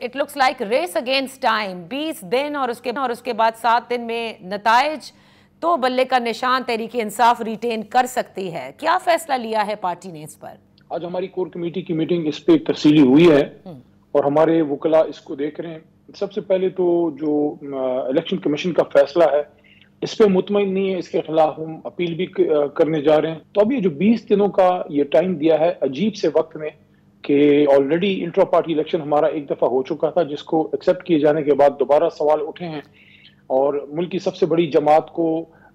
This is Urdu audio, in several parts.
It looks like race against time, 20 دن اور اس کے بعد 7 دن میں نتائج تو بلے کا نشان تحریک انصاف ریٹین کر سکتی ہے. کیا فیصلہ لیا ہے پارٹی نے اس پر؟ آج ہماری کور کمیٹی کی میٹنگ اس پہ تفصیلی ہوئی ہے اور ہمارے وکلاء اس کو دیکھ رہے ہیں. سب سے پہلے تو جو الیکشن کمیشن کا فیصلہ ہے اس پہ مطمئن نہیں ہے، اس کے خلاف ہم اپیل بھی کرنے جا رہے ہیں. تو اب یہ جو 20 دنوں کا یہ ٹائم دیا ہے عجیب سے وقت میں، کہ آلریڈی انٹرا پارٹی الیکشن ہمارا ایک دفعہ ہو چکا تھا جس کو ایکسیپٹ کیے جانے کے بعد دوبارہ سوال اٹھے ہیں، اور ملک کی سب سے بڑی جماعت کو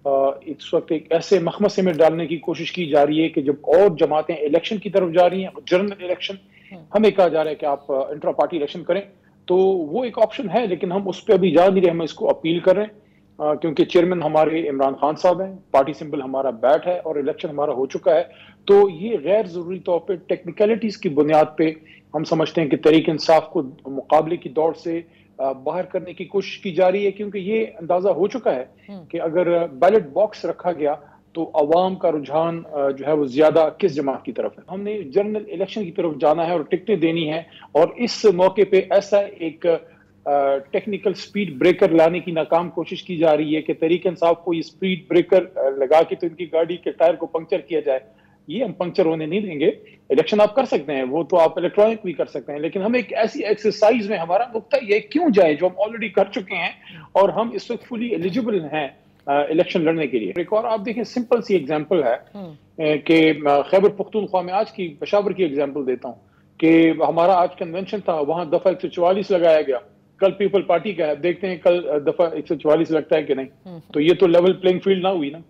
اس وقت ایک ایسے مخمصے میں ڈالنے کی کوشش کی جا رہی ہے کہ جب اور جماعتیں الیکشن کی طرف جا رہی ہیں، جنرل الیکشن، ہمیں کہا جا رہا ہے کہ آپ انٹرا پارٹی الیکشن کریں. تو وہ ایک آپشن ہے لیکن ہم اس پہ ابھی جا نہیں رہے، ہم اس کو اپیل کر رہے ہیں کیونکہ چیئرمین ہمارے عمران خان صاحب ہیں، پارٹی سمبل ہمارا بیٹ ہے اور الیکشن ہمارا ہو چکا ہے. تو یہ غیر ضروری طور پہ ٹیکنیکلٹیز کی بنیاد پہ ہم سمجھتے ہیں کہ تحریک انصاف کو مقابلے کی دوڑ سے باہر کرنے کی کوشش کی جا رہی ہے، کیونکہ یہ اندازہ ہو چکا ہے کہ اگر بیلٹ باکس رکھا گیا تو عوام کا رجحان جو ہے وہ زیادہ کس جماعت کی طرف ہے. ہم نے جنرل الیکشن کی طرف جانا ہے اور ٹکٹیں دینی ہیں، اور اس موقع پہ ایسا ایک ٹیکنیکل سپیڈ بریکر لانے کی ناکام کوشش کی جا رہی ہے کہ تحریک انصاف کو یہ سپیڈ بریکر لگا کے تو ان کی گاڑی کے ٹائر کو پنکچر کیا جائے. یہ ہم پنکچر ہونے نہیں دیں گے. الیکشن آپ کر سکتے ہیں، وہ تو آپ الیکٹرانک بھی کر سکتے ہیں، لیکن ہم ایک ایسی ایکسرسائز میں ہمارا نقطہ یہ کیوں جائے جو ہم آلریڈی کر چکے ہیں اور ہم اس وقت فلی ایلیجیبل ہیں الیکشن لڑنے کے لیے. ایک اور آپ دیکھیں سمپل سی ایگزامپل ہے کہ خیبر پختونخوا میں آج کی پشاور کی ایگزامپل دیتا ہوں کہ ہمارا آج کنونشن تھا، وہاں دفعہ 144 لگایا گیا. کل پیپل پارٹی کا ہے، دیکھتے ہیں کل دفعہ 144 لگتا ہے کہ نہیں. تو یہ تو لیول پلینگ فیلڈ نہ ہوئی نا.